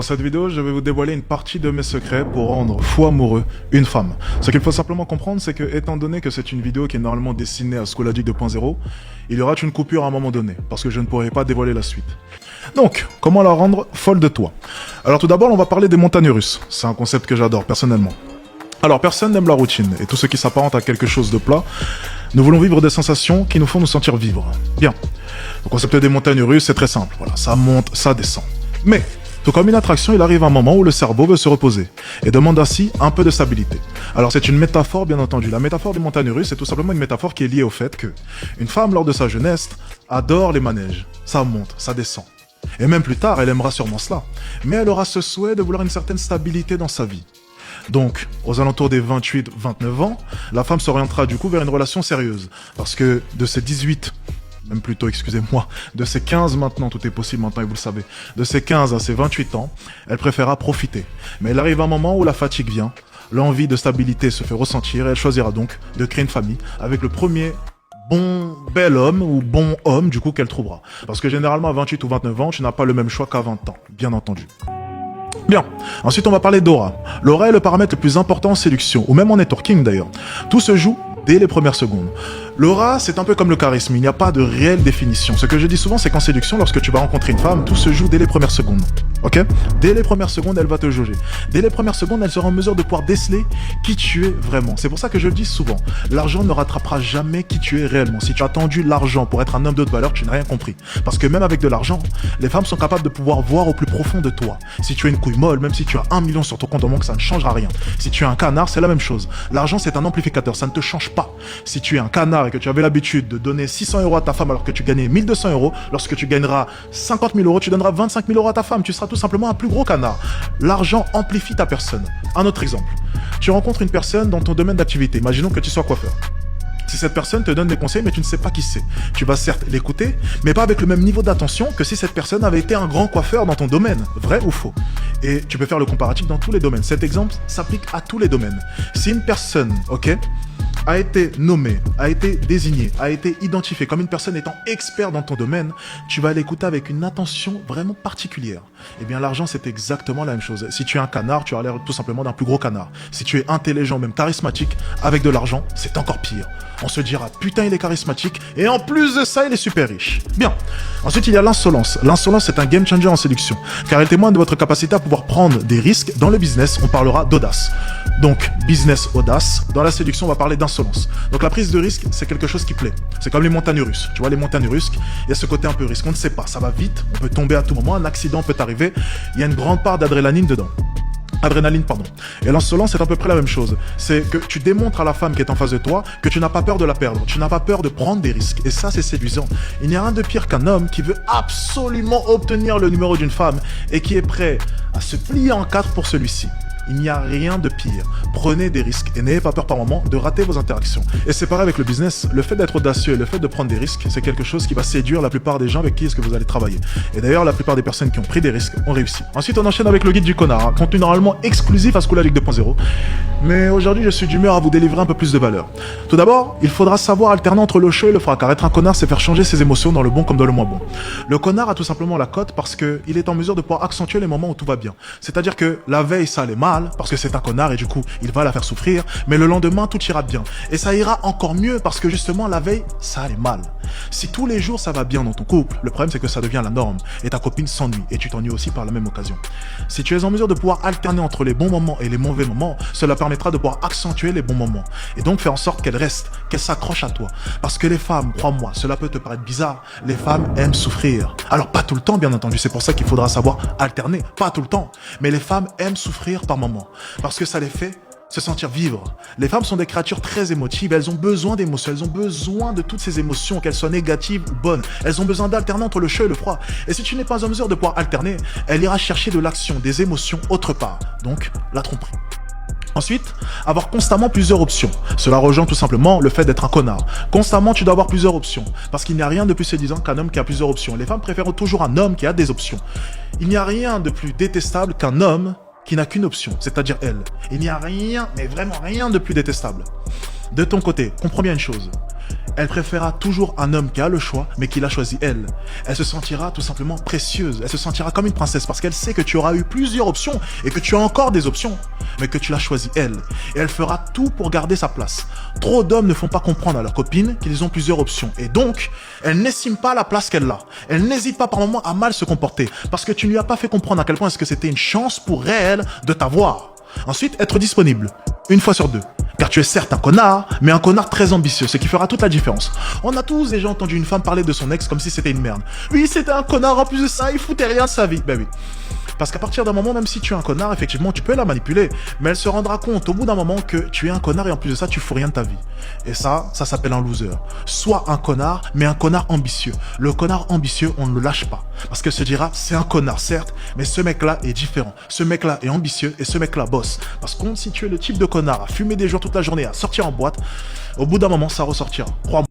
Dans cette vidéo, je vais vous dévoiler une partie de mes secrets pour rendre fou amoureux une femme. Ce qu'il faut simplement comprendre, c'est que, étant donné que c'est une vidéo qui est normalement destinée à School Addict 2.0, il y aura une coupure à un moment donné, parce que je ne pourrai pas dévoiler la suite. Donc, comment la rendre folle de toi? Alors tout d'abord, on va parler des montagnes russes. C'est un concept que j'adore, personnellement. Alors, personne n'aime la routine, et tout ce qui s'apparente à quelque chose de plat, nous voulons vivre des sensations qui nous font nous sentir vivre. Bien. Le concept des montagnes russes, c'est très simple. Voilà, ça monte, ça descend. Mais, tout comme une attraction, il arrive un moment où le cerveau veut se reposer et demande ainsi un peu de stabilité. Alors c'est une métaphore, bien entendu. La métaphore des montagnes russes, c'est tout simplement une métaphore qui est liée au fait que une femme, lors de sa jeunesse, adore les manèges. Ça monte, ça descend. Et même plus tard, elle aimera sûrement cela. Mais elle aura ce souhait de vouloir une certaine stabilité dans sa vie. Donc, aux alentours des 28-29 ans, la femme s'orientera du coup vers une relation sérieuse. Parce que de ses 18... même plutôt, excusez-moi, de ses 15 maintenant, tout est possible maintenant et vous le savez, de ses 15 à ses 28 ans, elle préférera profiter. Mais il arrive un moment où la fatigue vient, l'envie de stabilité se fait ressentir et elle choisira donc de créer une famille avec le premier bel homme ou bon homme du coup qu'elle trouvera. Parce que généralement à 28 ou 29 ans, tu n'as pas le même choix qu'à 20 ans, bien entendu. Bien, ensuite on va parler d'aura. L'aura est le paramètre le plus important en séduction, ou même en networking d'ailleurs. Tout se joue dès les premières secondes. L'aura, c'est un peu comme le charisme, il n'y a pas de réelle définition. Ce que je dis souvent, c'est qu'en séduction, lorsque tu vas rencontrer une femme, tout se joue dès les premières secondes. Ok? Dès les premières secondes, elle va te jauger. Dès les premières secondes, elle sera en mesure de pouvoir déceler qui tu es vraiment. C'est pour ça que je le dis souvent. L'argent ne rattrapera jamais qui tu es réellement. Si tu as attendu l'argent pour être un homme de haute valeur, tu n'as rien compris. Parce que même avec de l'argent, les femmes sont capables de pouvoir voir au plus profond de toi. Si tu as une couille molle, même si tu as 1 million sur ton compte en banque, ça ne changera rien. Si tu es un canard, c'est la même chose. L'argent, c'est un amplificateur, ça ne te change pas. Si tu es un canard et que tu avais l'habitude de donner 600 € à ta femme alors que tu gagnais 1200 €, lorsque tu gagneras 50 000 €, tu donneras 25 000 € à ta femme. Tu seras tout simplement un plus gros canard. L'argent amplifie ta personne. Un autre exemple. Tu rencontres une personne dans ton domaine d'activité. Imaginons que tu sois coiffeur. Si cette personne te donne des conseils, mais tu ne sais pas qui c'est. Tu vas certes l'écouter, mais pas avec le même niveau d'attention que si cette personne avait été un grand coiffeur dans ton domaine. Vrai ou faux? Et tu peux faire le comparatif dans tous les domaines. Cet exemple s'applique à tous les domaines. Si une personne, ok, a été nommée, a été désignée, a été identifiée comme une personne étant expert dans ton domaine, tu vas l'écouter avec une attention vraiment particulière. Eh bien, l'argent, c'est exactement la même chose. Si tu es un canard, tu as l'air tout simplement d'un plus gros canard. Si tu es intelligent, même charismatique, avec de l'argent, c'est encore pire. On se dira, putain, il est charismatique, et en plus de ça, il est super riche. Bien. Ensuite, il y a l'insolence. L'insolence, c'est un game changer en séduction, car elle témoigne de votre capacité à pouvoir prendre des risques. Dans le business, on parlera d'audace. Donc, business audace. Dans la séduction, on va parler d'insolence. Donc, la prise de risque, c'est quelque chose qui plaît. C'est comme les montagnes russes. Tu vois, les montagnes russes, il y a ce côté un peu risque. On ne sait pas, ça va vite, on peut tomber à tout moment, un accident peut arriver. Il y a une grande part d'adrénaline dedans. Et l'insolence, c'est à peu près la même chose. C'est que tu démontres à la femme qui est en face de toi que tu n'as pas peur de la perdre. Tu n'as pas peur de prendre des risques. Et ça, c'est séduisant. Il n'y a rien de pire qu'un homme qui veut absolument obtenir le numéro d'une femme et qui est prêt à se plier en quatre pour celui-ci. Il n'y a rien de pire. Prenez des risques et n'ayez pas peur par moment de rater vos interactions. Et c'est pareil avec le business. Le fait d'être audacieux et le fait de prendre des risques, c'est quelque chose qui va séduire la plupart des gens avec qui est-ce que vous allez travailler. Et d'ailleurs, la plupart des personnes qui ont pris des risques ont réussi. Ensuite, on enchaîne avec le guide du connard, contenu normalement exclusif à School Addict 2.0. Mais aujourd'hui, je suis d'humeur à vous délivrer un peu plus de valeur. Tout d'abord, il faudra savoir alterner entre le chaud et le froid, car être un connard, c'est faire changer ses émotions dans le bon comme dans le moins bon. Le connard a tout simplement la cote parce qu'il est en mesure de pouvoir accentuer les moments où tout va bien. C'est-à-dire que la veille, ça allait mal, parce que c'est un connard et du coup, il va la faire souffrir, mais le lendemain, tout ira bien. Et ça ira encore mieux parce que justement, la veille, ça allait mal. Si tous les jours, ça va bien dans ton couple, le problème, c'est que ça devient la norme et ta copine s'ennuie et tu t'ennuies aussi par la même occasion. Si tu es en mesure de pouvoir alterner entre les bons moments et les mauvais moments, cela permettra de pouvoir accentuer les bons moments et donc faire en sorte qu'elles restent, qu'elles s'accrochent à toi. Parce que les femmes, crois-moi, cela peut te paraître bizarre, les femmes aiment souffrir. Alors pas tout le temps, bien entendu, c'est pour ça qu'il faudra savoir alterner, pas tout le temps, mais les femmes aiment souffrir par moments. Parce que ça les fait se sentir vivre. Les femmes sont des créatures très émotives, elles ont besoin d'émotions, elles ont besoin de toutes ces émotions, qu'elles soient négatives ou bonnes. Elles ont besoin d'alterner entre le chaud et le froid. Et si tu n'es pas en mesure de pouvoir alterner, elle ira chercher de l'action, des émotions autre part. Donc, la tromperie. Ensuite, avoir constamment plusieurs options. Cela rejoint tout simplement le fait d'être un connard. Constamment, tu dois avoir plusieurs options. Parce qu'il n'y a rien de plus séduisant qu'un homme qui a plusieurs options. Les femmes préfèrent toujours un homme qui a des options. Il n'y a rien de plus détestable qu'un homme qui n'a qu'une option, c'est-à-dire elle. Il n'y a rien, mais vraiment rien de plus détestable. De ton côté, comprends bien une chose. Elle préférera toujours un homme qui a le choix, mais qui l'a choisi elle. Elle se sentira tout simplement précieuse. Elle se sentira comme une princesse parce qu'elle sait que tu auras eu plusieurs options et que tu as encore des options, mais que tu l'as choisi elle. Et elle fera tout pour garder sa place. Trop d'hommes ne font pas comprendre à leurs copines qu'ils ont plusieurs options. Et donc, elle n'estime pas la place qu'elle a. Elle n'hésite pas par moments à mal se comporter parce que tu ne lui as pas fait comprendre à quel point est-ce que c'était une chance pour elle de t'avoir. Ensuite, être disponible. Une fois sur deux. Car tu es certes un connard, mais un connard très ambitieux, ce qui fera toute la différence. On a tous déjà entendu une femme parler de son ex comme si c'était une merde. Oui, c'était un connard, en plus de ça, il foutait rien de sa vie. Ben oui. Parce qu'à partir d'un moment, même si tu es un connard, effectivement, tu peux la manipuler. Mais elle se rendra compte au bout d'un moment que tu es un connard et en plus de ça, tu fous rien de ta vie. Et ça s'appelle un loser. Sois un connard, mais un connard ambitieux. Le connard ambitieux, on ne le lâche pas. Parce que se dira, c'est un connard, certes, mais ce mec-là est différent. Ce mec-là est ambitieux et ce mec-là bosse. Parce que si tu es le type de connard à fumer des jours toute la journée, à sortir en boîte, au bout d'un moment, ça ressortira. Crois-moi.